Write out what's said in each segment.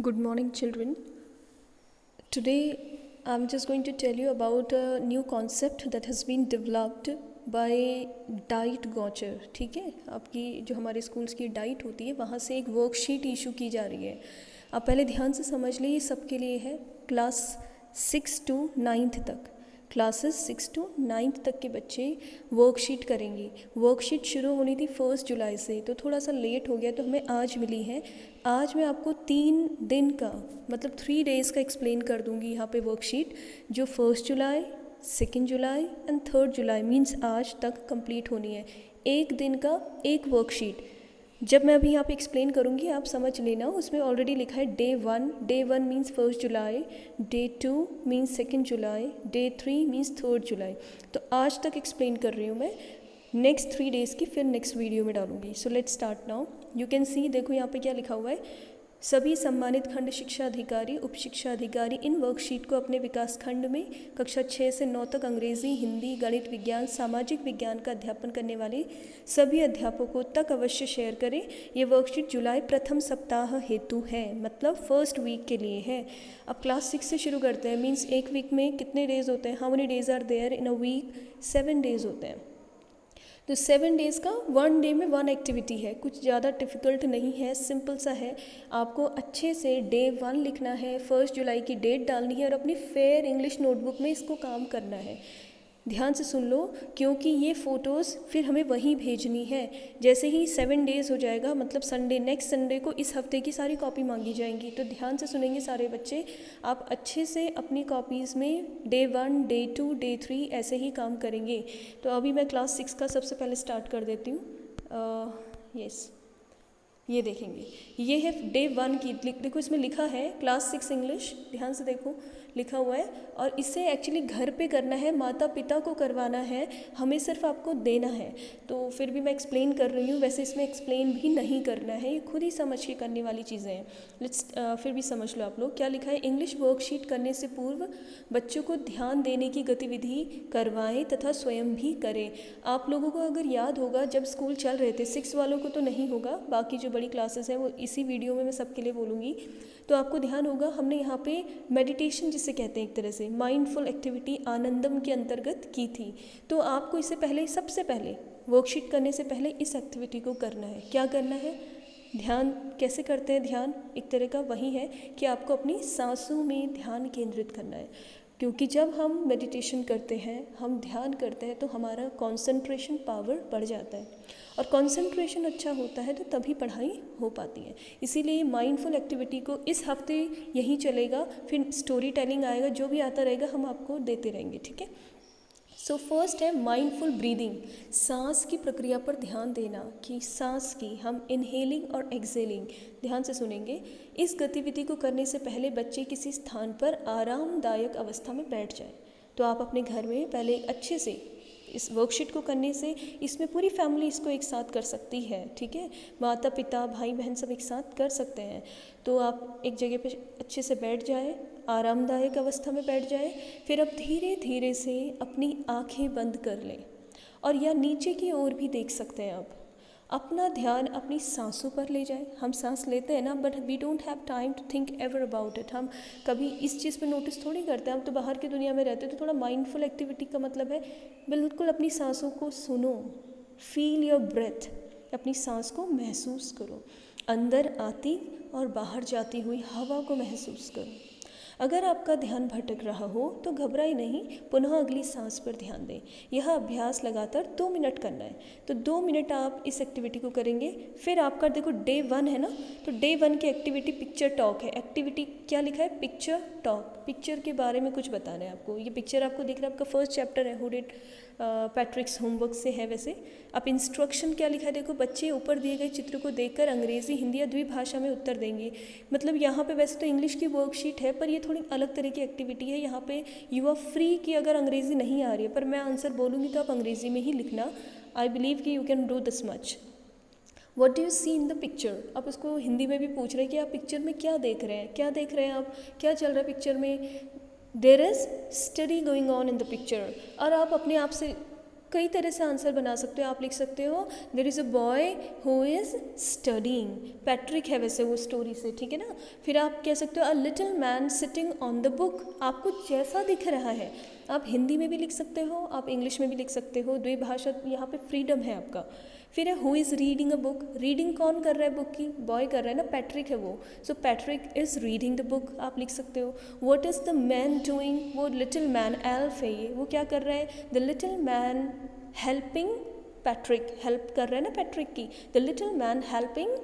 Good morning, children. Today, I'm just going to tell you about a new concept that has been developed by diet गॉचर. ठीक है, आपकी जो हमारे schools की डाइट होती है वहाँ से एक वर्कशीट इशू की जा रही है. आप पहले ध्यान से समझ लें, ये सबके लिए है, क्लास 6 to 9th तक. क्लासेस 6 to 9th तक के बच्चे वर्कशीट करेंगे. वर्कशीट शुरू होनी थी 1 जुलाई से, तो थोड़ा सा लेट हो गया, तो हमें आज मिली है. आज मैं आपको 3 दिन का मतलब 3 days का एक्सप्लेन कर दूंगी यहाँ पे वर्कशीट, जो 1 जुलाई, 2 जुलाई एंड 3 जुलाई मीन्स आज तक कंप्लीट होनी है. एक दिन का एक वर्कशीट. जब मैं अभी यहाँ पे एक्सप्लेन करूँगी आप समझ लेना. उसमें ऑलरेडी लिखा है डे 1 मीन्स 1 जुलाई, डे 2 मीन्स 2 जुलाई, डे 3 मीन्स 3 जुलाई. तो आज तक एक्सप्लेन कर रही हूँ मैं. नेक्स्ट 3 days की फिर नेक्स्ट वीडियो में डालूंगी. So let's start now. You can see, देखो यहाँ पे क्या लिखा हुआ है. सभी सम्मानित खंड शिक्षा अधिकारी, उप शिक्षा अधिकारी इन वर्कशीट को अपने विकास खंड में कक्षा 6 से 9 तक अंग्रेजी, हिंदी, गणित, विज्ञान, सामाजिक विज्ञान का अध्यापन करने वाले सभी अध्यापकों तक अवश्य शेयर करें. ये वर्कशीट जुलाई प्रथम सप्ताह हेतु है, मतलब फर्स्ट वीक के लिए है. अब क्लास 6 से शुरू करते हैं. मीन्स एक वीक में कितने डेज होते हैं? How many days are there in a week? 7 days होते हैं. तो 7 days का 1 day में 1 एक्टिविटी है. कुछ ज़्यादा डिफ़िकल्ट नहीं है, सिंपल सा है. आपको अच्छे से डे 1 लिखना है, 1 जुलाई की डेट डालनी है और अपनी फेयर इंग्लिश नोटबुक में इसको काम करना है. ध्यान से सुन लो, क्योंकि ये फ़ोटोज़ फिर हमें वहीं भेजनी है. जैसे ही 7 days हो जाएगा, मतलब संडे, नेक्स्ट संडे को इस हफ्ते की सारी कॉपी मांगी जाएंगी. तो ध्यान से सुनेंगे सारे बच्चे. आप अच्छे से अपनी कॉपीज़ में डे 1, डे 2, डे 3 ऐसे ही काम करेंगे. तो अभी मैं क्लास 6 का सबसे पहले स्टार्ट कर देती हूँ. यस, ये देखेंगे, ये है डे 1 की. देखो इसमें लिखा है क्लास 6 इंग्लिश. ध्यान से देखो, लिखा हुआ है. और इसे एक्चुअली घर पे करना है, माता पिता को करवाना है, हमें सिर्फ आपको देना है. तो फिर भी मैं एक्सप्लेन कर रही हूँ. वैसे इसमें एक्सप्लेन भी नहीं करना है, ये खुद ही समझ के करने वाली चीज़ें हैं. लेट्स फिर भी समझ लो आप लोग. क्या लिखा है? इंग्लिश वर्कशीट करने से पूर्व बच्चों को ध्यान देने की गतिविधि करवाएं तथा स्वयं भी करें. आप लोगों को अगर याद होगा, जब स्कूल चल रहे थे, 6 वालों को तो नहीं होगा, बाकी जो बड़ी क्लासेस हैं वो इसी वीडियो में मैं सबके लिए बोलूँगी. तो आपको ध्यान होगा, हमने यहाँ पे मेडिटेशन जिसे कहते हैं, एक तरह से माइंडफुल एक्टिविटी आनंदम के अंतर्गत की थी. तो आपको इससे पहले, सबसे पहले वर्कशीट करने से पहले इस एक्टिविटी को करना है. क्या करना है? ध्यान कैसे करते हैं? ध्यान एक तरह का वही है कि आपको अपनी सांसों में ध्यान केंद्रित करना है. क्योंकि जब हम मेडिटेशन करते हैं, हम ध्यान करते हैं, तो हमारा कंसंट्रेशन पावर बढ़ जाता है. और कंसंट्रेशन अच्छा होता है तो तभी पढ़ाई हो पाती है. इसीलिए माइंडफुल एक्टिविटी को इस हफ्ते यही चलेगा. फिर स्टोरी टेलिंग आएगा, जो भी आता रहेगा हम आपको देते रहेंगे. ठीक है. सो फर्स्ट है माइंडफुल ब्रीदिंग. सांस की प्रक्रिया पर ध्यान देना कि सांस की हम इनहेलिंग और एक्सेलिंग. ध्यान से सुनेंगे. इस गतिविधि को करने से पहले बच्चे किसी स्थान पर आरामदायक अवस्था में बैठ जाए. तो आप अपने घर में पहले अच्छे से इस वर्कशीट को करने से, इसमें पूरी फैमिली इसको एक साथ कर सकती है. ठीक है, माता पिता, भाई बहन सब एक साथ कर सकते हैं. तो आप एक जगह पे अच्छे से बैठ जाए, आरामदायक अवस्था में बैठ जाए. फिर अब धीरे धीरे से अपनी आंखें बंद कर लें और या नीचे की ओर भी देख सकते हैं. आप अपना ध्यान अपनी सांसों पर ले जाएं. हम सांस लेते हैं ना, but we don't have time to think ever about it. हम कभी इस चीज़ पे नोटिस थोड़ी करते हैं. हम तो बाहर की दुनिया में रहते हैं. तो थोड़ा माइंडफुल एक्टिविटी का मतलब है बिल्कुल अपनी सांसों को सुनो. Feel your breath. अपनी सांस को महसूस करो. अंदर आती और बाहर जाती हुई हवा को महसूस करो. अगर आपका ध्यान भटक रहा हो तो घबराए नहीं, पुनः अगली सांस पर ध्यान दें. यह अभ्यास लगातार 2 मिनट करना है. तो 2 मिनट आप इस एक्टिविटी को करेंगे. फिर आपका देखो डे 1 है ना, तो डे 1 की एक्टिविटी पिक्चर टॉक है. एक्टिविटी क्या लिखा है? Picture talk. पिक्चर के बारे में कुछ बताना है आपको. ये पिक्चर आपको दिख रहा है, आपका फर्स्ट चैप्टर है, हु डिड पैट्रिक्स होमवर्क से है. वैसे अब इंस्ट्रक्शन क्या लिखा है देखो. बच्चे ऊपर दिए गए चित्र को देखकर अंग्रेजी, हिंदी या द्विभाषा में उत्तर देंगे. मतलब यहाँ पे वैसे तो इंग्लिश की वर्कशीट है, पर ये थोड़ी अलग तरह की एक्टिविटी है. यहाँ पे यू आर फ्री कि अगर अंग्रेज़ी नहीं आ रही है, पर मैं आंसर बोलूँगी तो आप अंग्रेज़ी में ही लिखना. आई बिलीव कि you can do this much. What do you see in the picture. आप उसको हिंदी में भी पूछ रहे हैं कि आप पिक्चर में क्या देख रहे हैं, क्या देख रहे हैं आप, क्या चल रहा है पिक्चर में. There is study going on in the picture. और आप अपने आप से कई तरह से आंसर बना सकते हो। आप लिख सकते हो there is a boy who is studying, Patrick है वैसे वो स्टोरी से, ठीक है ना। फिर आप कह सकते हो a little man sitting on the book, आपको जैसा दिख रहा है। आप हिंदी में भी लिख सकते हो, आप इंग्लिश में भी लिख सकते हो, द्विभाषा, यहाँ पे फ्रीडम है आपका। फिर है who is reading a book, reading कौन कर रहा है बुक की, बॉय कर रहा है ना, पैट्रिक है वो, so Patrick is reading the book, आप लिख सकते हो। What is the man doing, वो लिटिल मैन, एल्फ है ये, वो क्या कर रहा है, the little man helping Patrick, help कर रहा है ना पैट्रिक की, the little man helping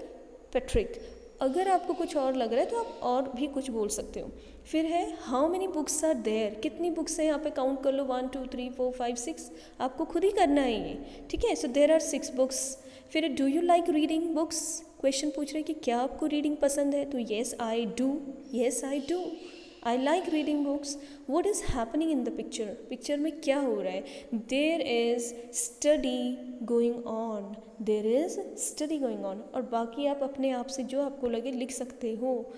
Patrick. अगर आपको कुछ और लग रहा है तो आप और भी कुछ बोल सकते हो। फिर है how many books are there, कितनी बुक्स हैं यहाँ पे, काउंट कर लो 1 2 3 4 5 6, आपको खुद ही करना है ये, ठीक है। So there are 6 books. फिर do you like reading books, question पूछ रहे हैं कि क्या आपको रीडिंग पसंद है, तो yes I do, yes I do, I like reading books. What is happening in the picture, picture में क्या हो रहा है, there is study going on, there is study going on. और बाकी आप अपने आप से जो आपको लगे लिख सकते हो।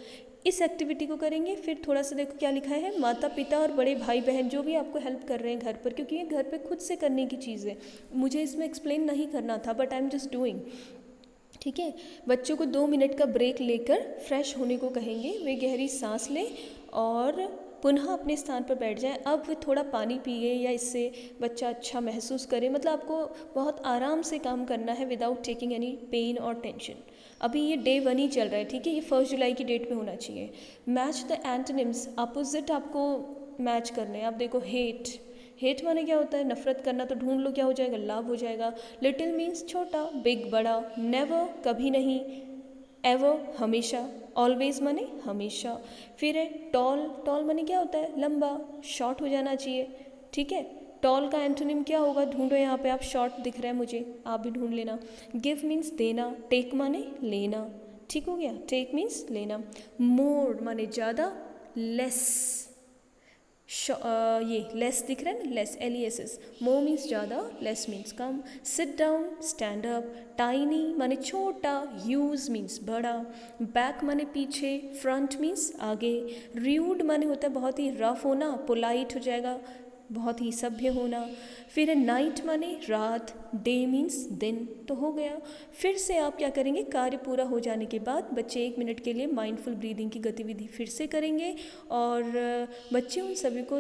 इस एक्टिविटी को करेंगे। फिर थोड़ा सा देखो क्या लिखा है, माता पिता और बड़े भाई बहन जो भी आपको हेल्प कर रहे हैं घर पर, क्योंकि ये घर पे खुद से करने की चीज़ है, मुझे इसमें एक्सप्लेन नहीं करना था, but I am just doing, ठीक है। बच्चों को 2 मिनट का ब्रेक लेकर फ्रेश होने को कहेंगे, वे गहरी सांस लें और पुनः अपने स्थान पर बैठ जाएं। अब वे थोड़ा पानी पिए या इससे बच्चा अच्छा महसूस करे, मतलब आपको बहुत आराम से काम करना है विदाउट टेकिंग एनी पेन और टेंशन। अभी ये डे 1 ही चल रहा है, ठीक है, ये 1 जुलाई की डेट पे होना चाहिए। मैच द एंटोनिम्स, अपोजिट आपको मैच करने हैं। आप देखो हेट, हेट माने क्या होता है, नफरत करना, तो ढूंढ लो क्या हो जाएगा, लव हो जाएगा। लिटिल मीन्स छोटा, बिग बड़ा, नेवर कभी नहीं, एवर हमेशा, ऑलवेज माने हमेशा। फिर है टॉल, टॉल माने क्या होता है, लंबा, शॉर्ट हो जाना चाहिए, ठीक है। टॉल का एंटोनिम क्या होगा, ढूंढो यहाँ पे, आप शॉर्ट दिख रहा है मुझे, आप भी ढूंढ लेना। गिव मीन्स देना, टेक माने लेना, ठीक हो गया, टेक मीन्स लेना। मोर माने ज़्यादा, लेस, ये लेस दिख रहा है ना, लेस, LESS, मोर मीन्स ज़्यादा, लेस मीन्स कम। Sit down, stand up. Tiny माने छोटा, ह्यूज मीन्स बड़ा। बैक माने पीछे, फ्रंट मीन्स आगे। र्यूड माने होता है बहुत ही रफ होना, पोलाइट हो जाएगा, बहुत ही सभ्य होना। फिर है नाइट माने रात, डे मीन्स दिन, तो हो गया। फिर से आप क्या करेंगे, कार्य पूरा हो जाने के बाद बच्चे 1 मिनट के लिए माइंडफुल ब्रीदिंग की गतिविधि फिर से करेंगे और बच्चे उन सभी को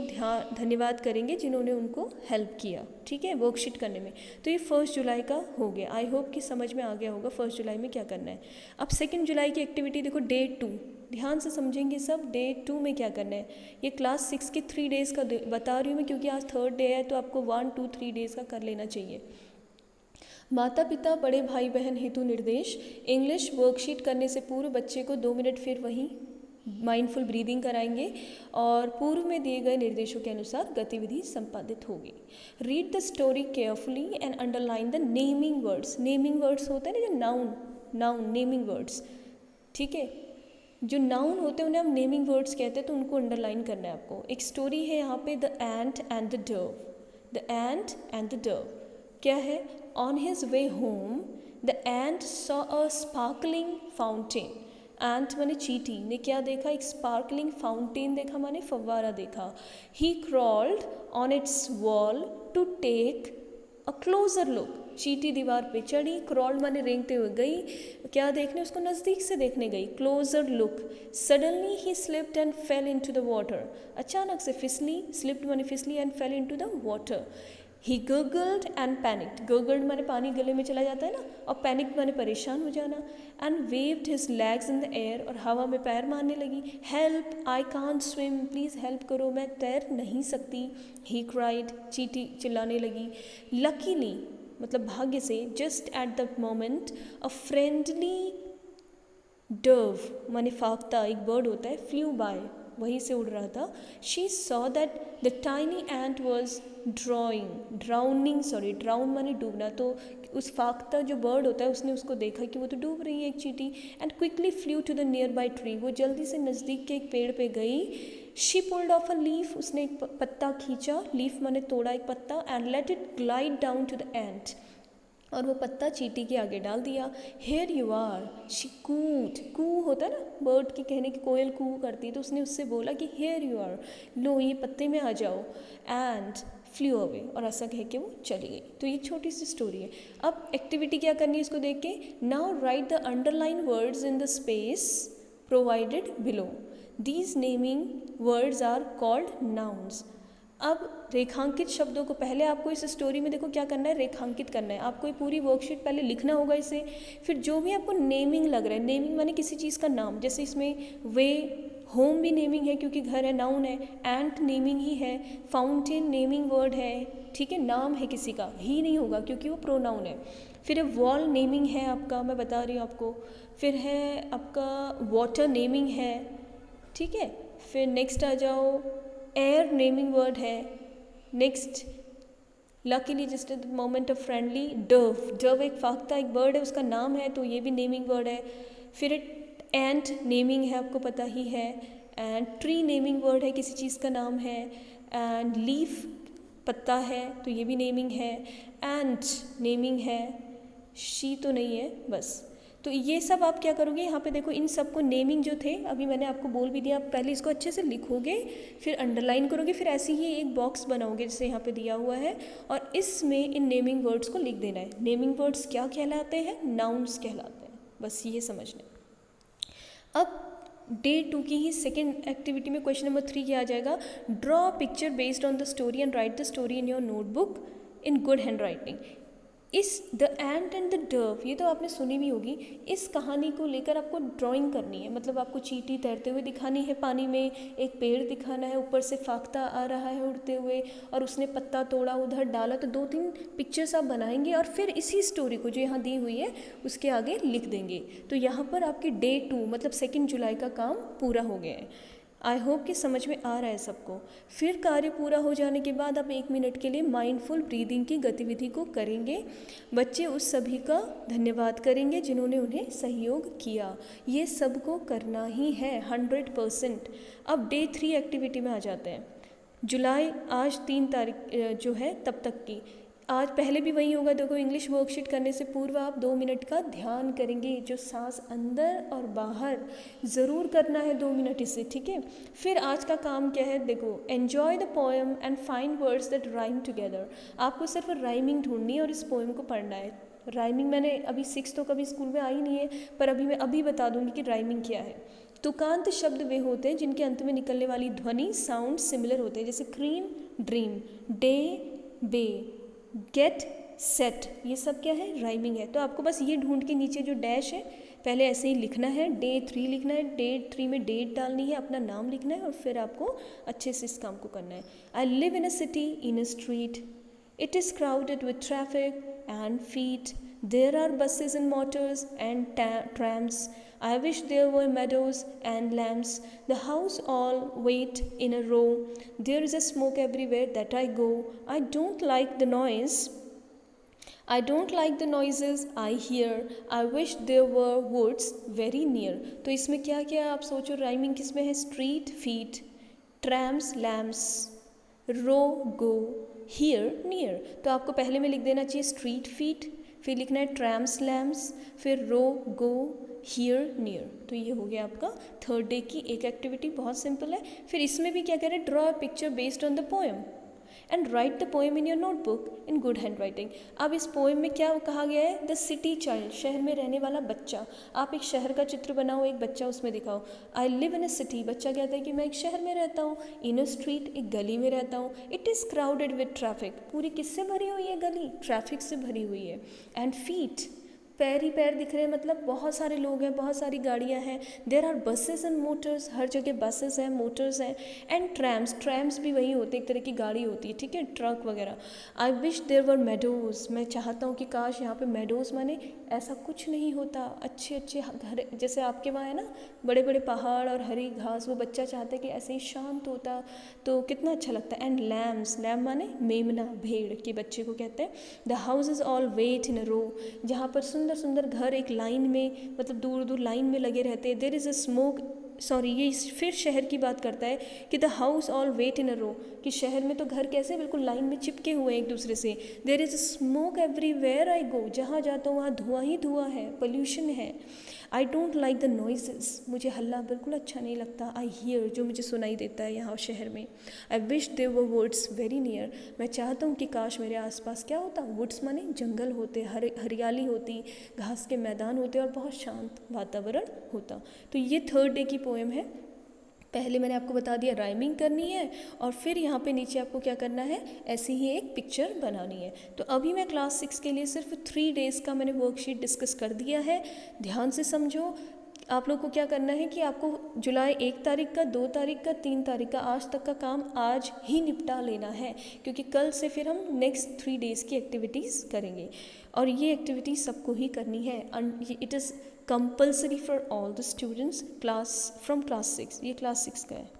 धन्यवाद करेंगे जिन्होंने उनको हेल्प किया, ठीक है, वर्कशीट करने में। तो ये 1 जुलाई का हो गया। आई होप कि समझ में आ गया होगा 1 जुलाई में क्या करना है। अब 2 जुलाई की एक्टिविटी देखो, डे 2, ध्यान से समझेंगे सब। डे 2 में क्या करना है, ये क्लास 6 के 3 डेज़ का बता रही हूँ मैं, क्योंकि आज 3rd डे है, तो आपको 1 2 3 डेज़ का कर लेना चाहिए। माता पिता बड़े भाई बहन हेतु निर्देश, इंग्लिश वर्कशीट करने से पूर्व बच्चे को 2 मिनट फिर वहीं माइंडफुल ब्रीदिंग कराएंगे और पूर्व में दिए गए निर्देशों के अनुसार गतिविधि संपादित होगी। Read the story carefully and underline the naming words, naming words होते हैं ना, जो नाउन, नाउन नेमिंग वर्ड्स, ठीक है, जो नाउन होते हैं उन्हें हम नेमिंग वर्ड्स कहते हैं, तो उनको अंडरलाइन करना है आपको। एक स्टोरी है यहाँ पे, the ant and the dove, the ant and the dove क्या है, on his way home the ant saw a sparkling fountain, ant माने चींटी ने क्या देखा, एक स्पार्कलिंग फाउंटेन देखा, माने फव्वारा देखा। He crawled on its wall to take a closer look, चींटी दीवार पे चढ़ी, क्रॉल्ड माने रेंगते हुए गई, क्या देखने, उसको नज़दीक से देखने गई, closer look. Suddenly he slipped and fell into the water, अचानक से फिसली, स्लिप्ड माने फिसली, and fell into the water. He gurgled and panicked, gurgled माने पानी गले में चला जाता है ना, और पैनिक माने परेशान हो जाना। And waived his legs in the air, और हवा में पैर मारने लगी। Help I can't swim, please help करो, मैं तैर नहीं सकती। ही क्राइड, चींटी चिल्लाने लगी। लकीली मतलब भाग्य से, just at the moment a friendly Dove माने फाख्ता, एक बर्ड होता है, फ्लू बाय, वहीं से उड़ रहा था। She saw that the tiny ant was drown माने डूबना, तो उस फाख्ता जो बर्ड होता है उसने उसको देखा कि वो तो डूब रही है एक चींटी। And quickly flew to the nearby tree, वो जल्दी से नज़दीक के एक पेड़ पे गई। She pulled off a leaf, उसने एक पत्ता खींचा, लीफ माने तोड़ा एक पत्ता, and let it glide down to the ant, और वो पत्ता चींटी के आगे डाल दिया। Here you are, she cooed, coo होता है ना बर्ड की कहने की, कोयल कू करती है, तो उसने उससे बोला कि हेयर यू आर, लो ये पत्ते में आ जाओ। एंड फ्लू अवे, और ऐसा कह के वो चली गई। तो ये छोटी सी स्टोरी है। अब एक्टिविटी क्या करनी है इसको देख के, now write the underline words in the space provided below, these naming words are called nouns. अब रेखांकित शब्दों को पहले आपको इस स्टोरी में देखो क्या करना है, रेखांकित करना है। आपको ये पूरी वर्कशीट पहले लिखना होगा इसे, फिर जो भी आपको नेमिंग लग रहा है, नेमिंग माने किसी चीज़ का नाम, जैसे इसमें वे, होम भी नेमिंग है क्योंकि घर है, नाउन है, एंट नेमिंग ही है, फाउंटेन नेमिंग वर्ड है, ठीक है, नाम है किसी का, ही नहीं होगा क्योंकि वो प्रोनाउन है। फिर वॉल नेमिंग है आपका, मैं बता रही हूँ आपको। फिर है आपका वाटर नेमिंग है, ठीक है। फिर नेक्स्ट आ जाओ, एयर नेमिंग वर्ड है। Next luckily just at the moment of friendly, Dove, Dove एक फाख्ता एक बर्ड है, उसका नाम है, तो ये भी नेमिंग वर्ड है। फिर एंट नेमिंग है, आपको पता ही है। एंड ट्री नेमिंग वर्ड है, किसी चीज़ का नाम है। एंड लीफ पत्ता है, तो ये भी नेमिंग है। एंड नेमिंग है, शी तो नहीं है, बस। तो ये सब आप क्या करोगे, यहाँ पे देखो इन सब को नेमिंग जो थे अभी मैंने आपको बोल भी दिया, आप पहले इसको अच्छे से लिखोगे, फिर अंडरलाइन करोगे, फिर ऐसे ही एक बॉक्स बनाओगे जैसे यहाँ पे दिया हुआ है, और इसमें इन नेमिंग वर्ड्स को लिख देना है। नेमिंग वर्ड्स क्या कहलाते हैं, नाउन्स कहलाते हैं, बस ये समझना। अब डे 2 की ही सेकेंड एक्टिविटी में क्वेश्चन नंबर 3 क्या आ जाएगा, draw a picture based on the story and write the story in your notebook in good handwriting. इस the ant and the dove, ये तो आपने सुनी भी होगी। इस कहानी को लेकर आपको ड्राइंग करनी है, मतलब आपको चींटी तैरते हुए दिखानी है पानी में, एक पेड़ दिखाना है, ऊपर से फाख्ता आ रहा है उड़ते हुए, और उसने पत्ता तोड़ा उधर डाला, तो 2-3 पिक्चर्स आप बनाएंगे और फिर इसी स्टोरी को जो यहाँ दी हुई है उसके आगे लिख देंगे। तो यहाँ पर आपकी डे 2 मतलब 2 जुलाई का काम पूरा हो गया है। आई होप कि समझ में आ रहा है सबको। फिर कार्य पूरा हो जाने के बाद आप 1 मिनट के लिए माइंडफुल ब्रीदिंग की गतिविधि को करेंगे। बच्चे उस सभी का धन्यवाद करेंगे जिन्होंने उन्हें सहयोग किया। ये सबको करना ही है 100%। अब डे 3 एक्टिविटी में आ जाते हैं। जुलाई आज 3 तारीख जो है तब तक की, आज पहले भी वही होगा। देखो इंग्लिश वर्कशीट करने से पूर्व आप 2 मिनट का ध्यान करेंगे, जो सांस अंदर और बाहर ज़रूर करना है 2 मिनट इसे, ठीक है। फिर आज का काम क्या है, देखो enjoy the poem and find words that rhyme together. आपको सिर्फ राइमिंग ढूंढनी है और इस पोएम को पढ़ना है। राइमिंग मैंने अभी 6 तो कभी स्कूल में आई नहीं है, पर अभी मैं अभी बता दूंगी कि राइमिंग क्या है। तुकांत शब्द वे होते हैं जिनके अंत में निकलने वाली ध्वनि साउंड सिमिलर होते हैं, जैसे क्रीम ड्रीम, डे बे, गेट सेट, ये सब क्या है, राइमिंग है। तो आपको बस ये ढूंढ के नीचे जो डैश है पहले ऐसे ही लिखना है, डे 3 लिखना है, डे 3 में डेट डालनी है, अपना नाम लिखना है, और फिर आपको अच्छे से इस काम को करना है। I live in a city in a street, it is crowded with traffic and feet, there are buses and motors and trams, I wish there were meadows and lambs, the house all wait in a row, there is a smoke everywhere that I go, I don't like the noise, I don't like the noises I hear, I wish there were woods very near। तो इसमें क्या क्या आप सोचो, rhyming किसमें है, street feet, trams lamps, row go, here near. तो आपको पहले में लिख देना चाहिए स्ट्रीट फीट, फिर लिखना है ट्रैम्स लैम्प्स, फिर रो गो हियर नियर। तो ये हो गया आपका 3rd डे की एक एक्टिविटी, बहुत सिंपल है। फिर इसमें भी क्या करें, draw a picture based on the poem and write the poem in your notebook in good hand writing. अब इस पोएम में क्या कहा गया है, द सिटी चाइल्ड, शहर में रहने वाला बच्चा। आप एक शहर का चित्र बनाओ, एक बच्चा उसमें दिखाओ। आई लिव इन अ सिटी, बच्चा कहता है कि मैं एक शहर में रहता हूँ। इन अ स्ट्रीट, एक गली में रहता हूँ। It is crowded with traffic, पूरी किससे भरी हुई है गली, ट्रैफिक से भरी हुई है। एंड फीट, पैर ही पैर दिख रहे हैं, मतलब बहुत सारे लोग हैं, बहुत सारी गाड़ियाँ हैं। There are buses and motors, हर जगह बसेस हैं, मोटर्स हैं। एंड ट्रैम्स, ट्रैम्स भी वही होते हैं, एक तरह की गाड़ी होती है, ठीक है, ट्रक वगैरह। I wish there were meadows, मैं चाहता हूँ कि काश यहाँ पे मेडोज़, माने ऐसा कुछ नहीं होता, अच्छे अच्छे घर जैसे आपके वहाँ है ना, बड़े बड़े पहाड़ और हरी घास, वो बच्चा चाहता है कि ऐसे ही शांत होता तो कितना अच्छा लगता। एंड लैम्स, लैम माने मेमना, भेड़ के बच्चे को कहते हैं। The house is all wait in a row, जहाँ पर सुंदर सुंदर घर एक लाइन में, मतलब दूर दूर लाइन में लगे रहते हैं। There is a smoke, sorry ये फिर शहर की बात करता है कि the house all wait in a row, कि शहर में तो घर कैसे बिल्कुल लाइन में चिपके हुए हैं एक दूसरे से। There is a smoke everywhere I go, जहाँ जाता हूँ वहाँ धुआं ही धुआं है, पोल्यूशन है। I don't like the noises, मुझे हल्ला बिल्कुल अच्छा नहीं लगता. आई हियर, जो मुझे सुनाई देता है यहाँ शहर में. I wish there were woods very near, मैं चाहता हूँ कि काश मेरे आसपास क्या होता, वुड्स माने जंगल होते, हरियाली होती, घास के मैदान होते और बहुत शांत वातावरण होता. तो ये थर्ड डे की पोएम है. पहले मैंने आपको बता दिया राइमिंग करनी है और फिर यहाँ पे नीचे आपको क्या करना है, ऐसी ही एक पिक्चर बनानी है. तो अभी मैं क्लास 6 के लिए सिर्फ 3 डेज़ का मैंने वर्कशीट डिस्कस कर दिया है. ध्यान से समझो. आप लोग को क्या करना है कि आपको जुलाई 1 तारीख का, 2 तारीख का, 3 तारीख का, आज तक का काम आज ही निपटा लेना है, क्योंकि कल से फिर हम नेक्स्ट 3 डेज़ की एक्टिविटीज़ करेंगे और ये एक्टिविटीज़ सबको ही करनी है. It is compulsory for all the students class from class 6. ये क्लास 6 का है.